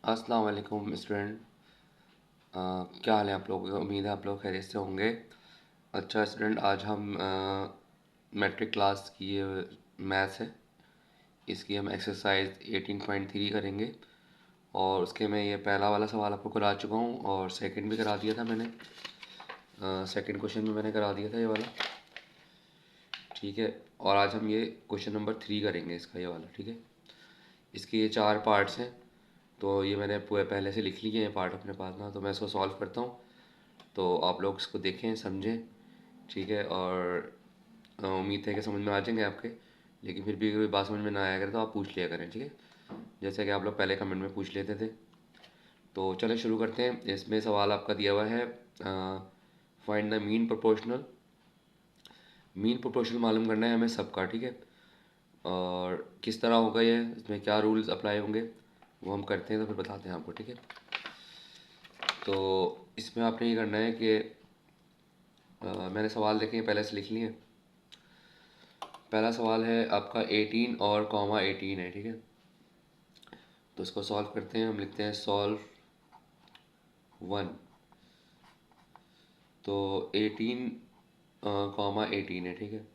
अस्सलाम वालेकुम स्टूडेंट। क्या हाल है आप लोगों का? उम्मीद है आप लोग खैरियत से होंगे। अच्छा स्टूडेंट, आज हम मैट्रिक क्लास की ये मैथ्स है, इसकी हम एक्सरसाइज 18.3 करेंगे। और उसके मैं ये पहला वाला सवाल आपको करा चुका हूँ और सेकंड भी करा दिया था मैंने। सेकंड क्वेश्चन भी मैंने करा दिया था ये वाला, ठीक है। और आज हम ये क्वेश्चन नंबर 3 करेंगे इसका, ये वाला, ठीक है। इसके ये 4 पार्ट्स हैं, तो ये मैंने पूरे पहले से लिख लिए हैं पार्ट अपने पास ना, तो मैं इसको सॉल्व करता हूँ। तो आप लोग इसको देखें, समझें, ठीक है। और उम्मीद है कि समझ में आ जाएंगे आपके। लेकिन फिर भी कोई बात समझ में ना आया करे तो आप पूछ लिया करें, ठीक है। जैसे कि आप लोग पहले कमेंट में पूछ लेते थे। तो चलें शुरू करते हैं। इसमें सवाल आपका दिया हुआ है, find the mean proportional. Mean proportional मालूम करना है हमें सबका, ठीक है। और किस तरह होगा ये, इसमें क्या रूल्स अप्लाई होंगे, वो हम करते हैं तो फिर बताते हैं आपको, ठीक है। तो इसमें आपने ये करना है कि मैंने सवाल देखे हैं, पहले से लिख लिए हैं। पहला सवाल है आपका 18 और कॉमा 18 है, ठीक है। तो इसको सॉल्व करते हैं। हम लिखते हैं सॉल्व 1। तो 18 कॉमा 18 है, ठीक है।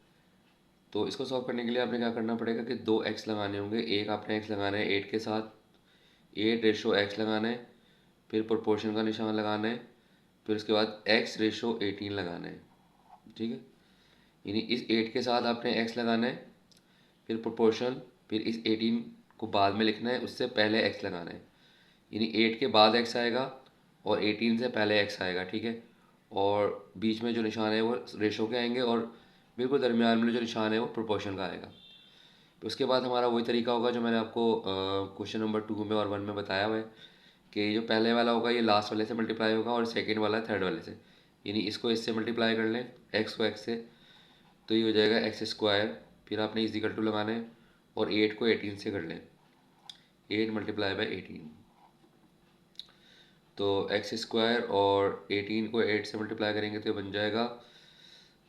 तो इसको सॉल्व करने के लिए आपने क्या करना पड़ेगा कि दो एक्स लगाने होंगे। एक आपने एक्स लगाना है 8 के साथ, 8 रेशो एक्स लगाना है, फिर प्रोपोर्शन का निशान लगाना है, फिर उसके बाद एक्स रेशो 18 लगाना है, ठीक है। यानी इस 8 के साथ आपने एक्स लगाना है, फिर प्रोपोर्शन, फिर इस 18 को बाद में लिखना है, उससे पहले एक्स लगाना है। यानी 8 के बाद एक्स आएगा और 18 से पहले एक्स आएगा, ठीक है। और बीच में जो निशान है वो रेशो के आएंगे और बिल्कुल दरमियान में जो निशान है वो प्रोपोर्शन का आएगा। तो उसके बाद हमारा वही तरीका होगा जो मैंने आपको क्वेश्चन नंबर 2 में और 1 में बताया हुआ है, कि जो पहले वाला होगा ये लास्ट वाले से मल्टीप्लाई होगा और सेकेंड वाला थर्ड वाले से। यानी इसको इससे मल्टीप्लाई कर लें, एक्स को एक्स से, तो ये हो जाएगा एक्स स्क्वायर। फिर आपने इज इक्वल टू लगाना है और 8 को 18 से कर लें, 8 मल्टीप्लाई बाई 18। तो एक्स स्क्वायर और 18 को 8 से मल्टीप्लाई करेंगे तो बन जाएगा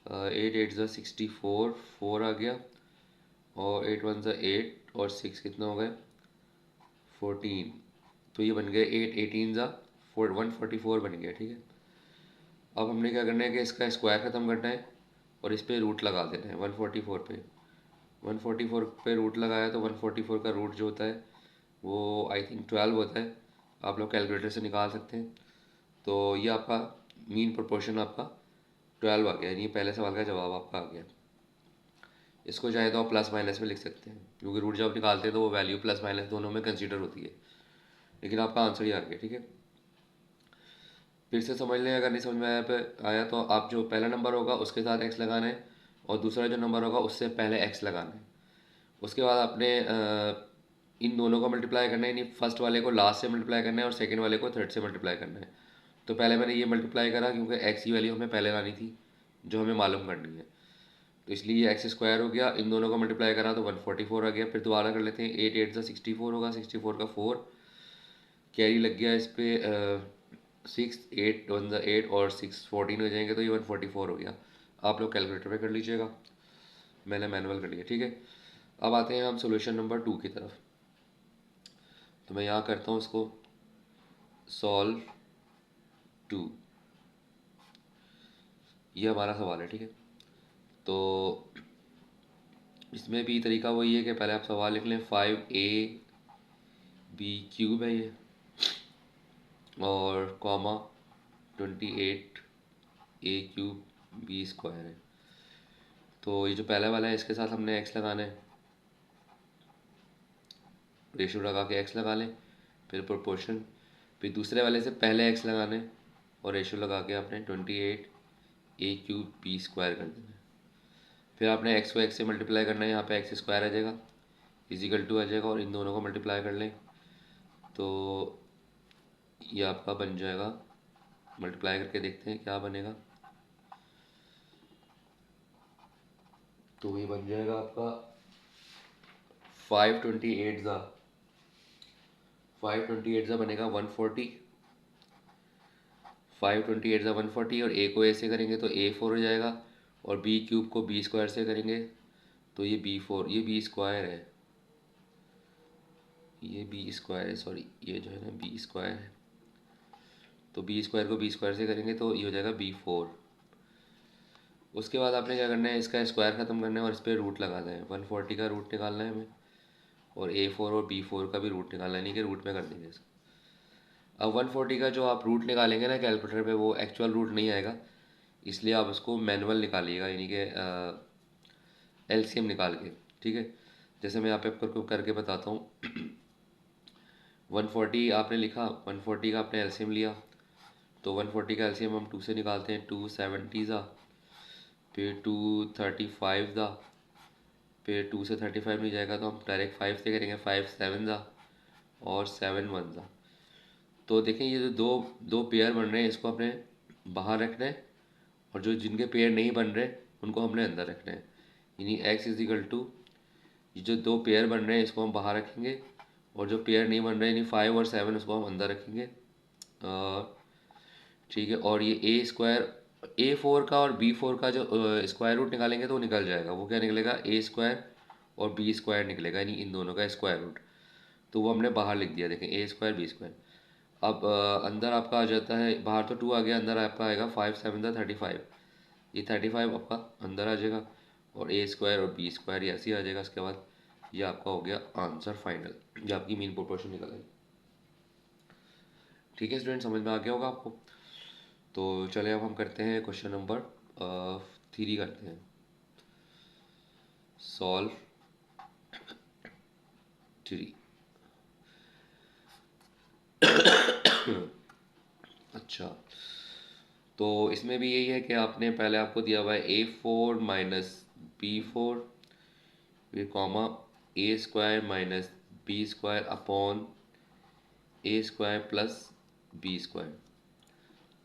8 8 ज़ा 64, 4 आ गया, और 8 1 ज़ा 8 और 6 कितना हो गए 14। तो ये बन गए 8 18 ज़ा 144 बन गया, ठीक है। अब हमने क्या करना है कि इसका स्क्वायर ख़त्म करना है और इस पे रूट लगा देना है 144 पे। 144 पे रूट लगाया तो 144 का रूट जो होता है वो आई थिंक 12 होता है। आप लोग कैलकुलेटर से निकाल सकते हैं। तो ये आपका मीन प्रोपोर्शन आपका 12 आ गया, यानी पहले सवाल का जवाब आपका आ गया। इसको चाहे तो आप प्लस माइनस में लिख सकते हैं, क्योंकि रूट जब आप निकालते हैं तो वो वैल्यू प्लस माइनस दोनों में कंसीडर होती है। लेकिन आपका आंसर ही आ गया, ठीक है। फिर से समझ लें, अगर नहीं समझ में आया तो आप जो पहला नंबर होगा उसके साथ एक्स लगाना है और दूसरा जो नंबर होगा उससे पहले एक्स लगाना है। उसके बाद आपने इन दोनों को मल्टीप्लाई करना है, यानी फर्स्ट वाले को लास्ट से मल्टीप्लाई करना है और सेकंड वाले को थर्ड से मल्टीप्लाई करना है। तो पहले मैंने ये मल्टीप्लाई करा क्योंकि एक्स की वैल्यू हमें पहले लानी थी जो हमें मालूम करनी है, तो इसलिए ये एक्स स्क्वायर हो गया। इन दोनों को मल्टीप्लाई करा तो 144 आ गया। फिर दोबारा कर लेते हैं, 8 8 सा 64 होगा, 64 का 4 कैरी लग गया इस पर, 6 8 1 ज़ा 8 और 6 14 हो जाएंगे, तो ये 144 हो गया। आप लोग कैलकुलेटर पे कर लीजिएगा, मैंने मैनुअल कर लिया, ठीक है। अब आते हैं हम सोल्यूशन नंबर 2 की तरफ। तो मैं यहाँ करता हूँ इसको सॉल्व 2। ये हमारा सवाल है, ठीक है। तो इसमें भी तरीका वही है कि पहले आप सवाल लिख लें, 5ab क्यूब है ये, और कॉमा 28a³ b स्क्वायर है। तो ये जो पहला वाला है इसके साथ हमने एक्स लगाना है, रेशो लगा के एक्स लगा लें, फिर प्रोपोर्शन, फिर दूसरे वाले से पहले एक्स लगाना है और रेशो लगा के आपने 28a³ b स्क्वायर कर देना है। फिर आपने एक्स को एक्स से मल्टीप्लाई करना है, यहाँ पे एक्स स्क्वायर आ जाएगा, इजिकल टू आ जाएगा, और इन दोनों को मल्टीप्लाई कर लें तो ये आपका बन जाएगा। मल्टीप्लाई करके देखते हैं क्या बनेगा। तो ये बन जाएगा आपका 528 ज़ा 528 ज़ा बनेगा 140, 528 ज़ा 140, और ए को ए से करेंगे तो a4 हो जाएगा, और b³ को b स्क्वायर से करेंगे तो ये b4, ये b स्क्वायर है, ये बी स्क्वायर है, सॉरी ये जो है ना बी स्क्वायर है, तो बी स्क्वायर को बी स्क्वायर से करेंगे तो ये हो जाएगा B4। उसके बाद आपने क्या करना है, इसका स्क्वायर ख़त्म करना है और इस पर रूट लगाना है। 140 का रूट निकालना है हमें, और A4 और B4 का भी रूट निकालना है, नहीं कि रूट में कर देंगे इसको। अब 140 का जो आप रूट निकालेंगे ना कैलकुलेटर पे, वो एक्चुअल रूट नहीं आएगा, इसलिए आप उसको मैनुअल निकालिएगा, यानी कि एलसीएम निकाल के। ठीक है, जैसे मैं यहाँ पे आपको करके बताता हूँ। 140 आपने लिखा, 140 का आपने एलसीएम लिया, तो 140 का एलसीएम हम 2 से निकालते हैं। 270 ज़ा, फिर 235 ज़ा, फिर 2 से 35 नहीं जाएगा तो हम डायरेक्ट 5 से करेंगे। 5 7 ज़ा और 7 1 ज़ा। तो देखें ये जो दो दो पेयर बन रहे हैं, इसको आपने बाहर रखना है, और जो जिनके पेयर नहीं बन रहे उनको हमने अंदर रखना है। यानी x इज इक्वल टू, ये जो दो पेयर बन रहे हैं इसको हम बाहर रखेंगे, और जो पेयर नहीं बन रहे यानी 5 और 7 उसको हम अंदर रखेंगे। ठीक है, और ये A4 का और B4 का जो स्क्वायर रूट निकालेंगे तो वो निकल जाएगा। वो क्या निकलेगा, A² और B² निकलेगा, यानी इन दोनों का स्क्वायर रूट। तो वो हमने बाहर लिख दिया, देखें A² B²। अब अंदर आपका आ जाता है, बाहर तो 2 आ गया, अंदर आपका आएगा 5 7 35। ये 35 आपका अंदर आ जाएगा, और A² और B² ये ऐसे ही आ जाएगा। इसके बाद ये आपका हो गया आंसर फाइनल, ये आपकी मीन प्रोपोर्शन निकल आई। ठीक है स्टूडेंट, समझ में आ गया होगा आपको। तो चले अब हम करते हैं क्वेश्चन नंबर 3 करते हैं, सॉल्व 3। अच्छा, तो इसमें भी यही है कि आपने पहले आपको दिया हुआ है A4 माइनस B4, फिर comma A² minus B² upon A² plus B²।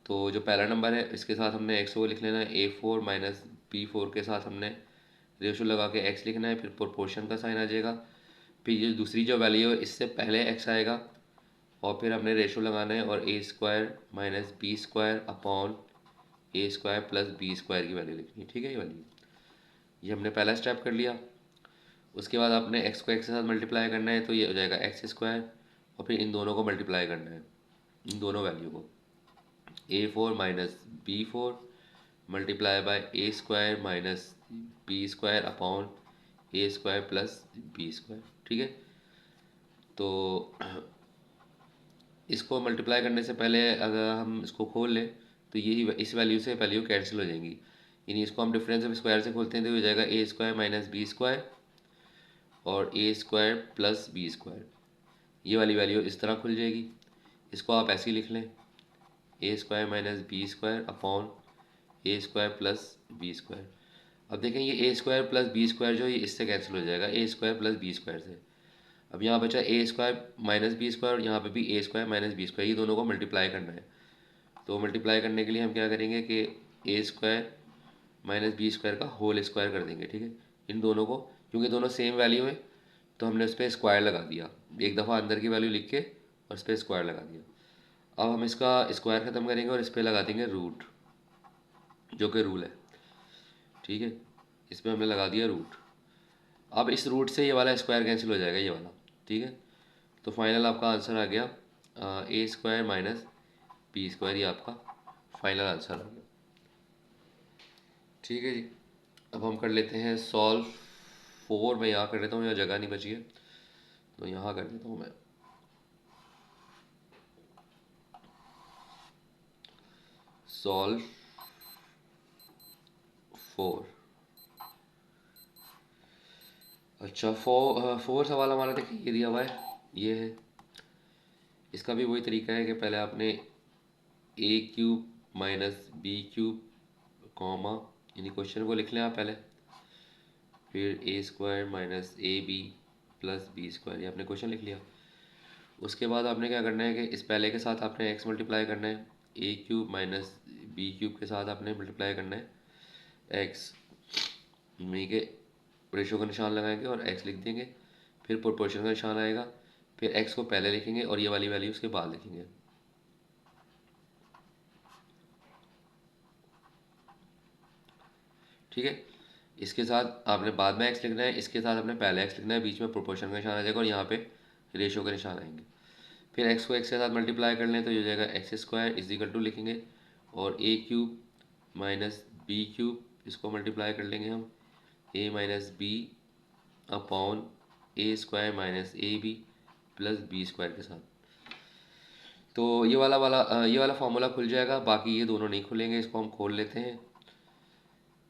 तो जो पहला नंबर है इसके साथ हमने x को लिख लेना है, A4 माइनस B4 के साथ हमने रेशो लगा के x लिखना है, फिर प्रोपोर्शन का साइन आ जाएगा। फिर ये दूसरी जो वैल्यू है इससे पहले x आएगा, और फिर हमने रेशो लगाना है, और A² minus B² upon A² plus B² की वैल्यू लिखनी है। ठीक है, ये वैल्यू, ये हमने पहला स्टेप कर लिया। उसके बाद आपने x को x के साथ मल्टीप्लाई करना है, तो ये हो जाएगा x², और फिर इन दोनों को मल्टीप्लाई करना है, इन दोनों वैल्यू को। A4 minus B4 multiply by A² minus B² upon A² plus B²। ठीक है, तो इसको मल्टीप्लाई करने से पहले अगर हम इसको खोल लें तो यही इस वैल्यू से वैल्यू कैंसिल हो जाएंगी, यानी इसको हम डिफरेंस ऑफ स्क्वायर से खोलते हैं तो हो जाएगा A² माइनस B² और A² प्लस B²। ये वाली वैल्यू इस तरह खुल जाएगी, इसको आप ऐसे ही लिख लें, A² minus B² upon A² plus B²। अब देखें ये A² प्लस B² जो ये इससे कैंसिल हो जाएगा, A² प्लस B² से। अब यहाँ बचा A² माइनस B² और यहाँ पे भी A² माइनस B², ये दोनों को मल्टीप्लाई करना है। तो मल्टीप्लाई करने के लिए हम क्या करेंगे कि A² माइनस B² का होल स्क्वायर कर देंगे। ठीक है, इन दोनों को, क्योंकि दोनों सेम वैल्यू है तो हमने उस पर स्क्वायर लगा दिया, एक दफ़ा अंदर की वैल्यू लिख के और उस पर स्क्वायर लगा दिया। अब हम इसका स्क्वायर ख़त्म करेंगे और इस पर लगा देंगे रूट, जो कि रूल है। ठीक है, इस पर हमने लगा दिया रूट। अब इस रूट से ये वाला स्क्वायर कैंसिल हो जाएगा, ये वाला। ठीक है, तो फाइनल आपका आंसर आ गया A² माइनस B², ये आपका फाइनल आंसर आ गया। ठीक है जी, अब हम कर लेते हैं सॉल्व 4। मैं यहाँ कर लेता हूँ, यहाँ जगह नहीं बची है तो यहाँ कर देता हूँ मैं। सॉल्व 4। अच्छा, 4 सवाल हमारा देखिए ये दिया हुआ है, ये है। इसका भी वही तरीका है कि पहले आपने A³ माइनस B³ कॉमा, यानी क्वेश्चन को लिख लें आप पहले, फिर A² minus AB plus B², ये आपने क्वेश्चन लिख लिया। उसके बाद आपने क्या करना है कि इस पहले के साथ आपने x मल्टीप्लाई करना है, A³ माइनस B³ के साथ आपने मल्टीप्लाई करना है x, यानी कि रेशो का निशान लगाएंगे और x लिख देंगे, फिर प्रोपोर्शन का निशान आएगा, फिर x को पहले लिखेंगे और ये वाली वैल्यू उसके बाद लिखेंगे। ठीक है, इसके साथ आपने बाद में x लिखना है, इसके साथ आपने पहले x लिखना है, बीच में प्रोपोर्शन का निशान आ जाएगा और यहाँ पे रेशो के निशान आएंगे। फिर एक्स को एक्स के साथ मल्टीप्लाई कर लें तो ये हो जाएगा X square is equal to लिखेंगे, और A cube minus B cube, इसको मल्टीप्लाई कर लेंगे हम, A minus B upon A square minus A B plus B square के साथ। तो ये वाला फार्मूला खुल जाएगा, बाकी ये दोनों नहीं खुलेंगे, इसको हम खोल लेते हैं।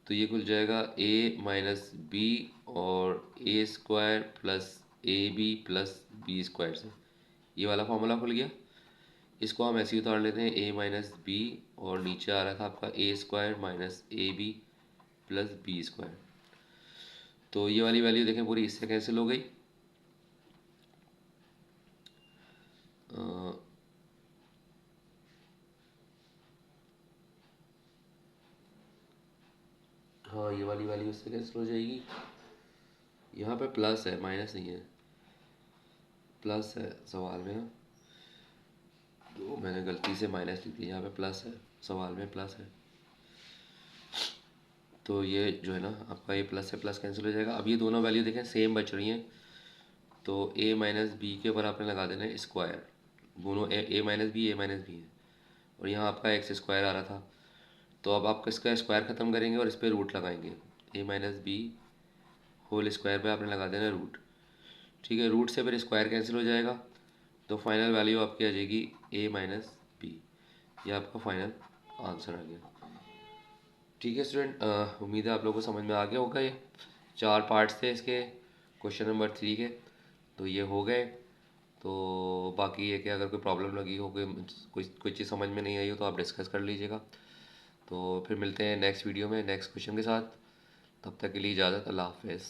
तो ये खुल जाएगा ए माइनस बी और A square plus A B plus B square से, ये वाला फार्मूला खुल गया। इसको हम ऐसे ही उतार लेते हैं, ए माइनस बी और नीचे आ रहा था आपका A square minus A B plus B square. तो ये वाली वैल्यू देखें पूरी इससे कैंसिल हो गई। हाँ, ये वाली वैल्यू इससे कैंसिल हो जाएगी। यहाँ पे प्लस है, माइनस नहीं है, प्लस है सवाल में। हाँ, तो मैंने गलती से माइनस लिख दिया, यहाँ पे प्लस है, सवाल में प्लस है। तो ये जो है ना आपका ये प्लस से प्लस कैंसिल हो जाएगा। अब ये दोनों वैल्यू देखें सेम बच रही हैं, तो ए माइनस बी के ऊपर आपने लगा देना है स्क्वायर, दोनों ए माइनस बी है, और यहाँ आपका एक्स स्क्वायर आ रहा था। तो अब आप इसका स्क्वायर ख़त्म करेंगे और इस पर रूट लगाएंगे, ए माइनस बी होल स्क्वायर पे आपने लगा देना रूट। ठीक है, रूट से फिर स्क्वायर कैंसिल हो जाएगा, तो फाइनल वैल्यू आपकी आ जाएगी ए माइनस बी। ये आपका फाइनल आंसर आ गया। ठीक है स्टूडेंट, उम्मीद है आप लोगों को समझ में आ गया होगा। ये 4 पार्ट्स थे इसके क्वेश्चन नंबर 3 के, तो ये हो गए। तो बाकी ये कि अगर कोई प्रॉब्लम लगी हो, कोई चीज़ समझ में नहीं आई हो तो आप डिस्कस कर लीजिएगा। तो फिर मिलते हैं नेक्स्ट वीडियो में नेक्स्ट क्वेश्चन के साथ। तब तक के लिए इजाज़त, अल्लाह हाफ़िज़।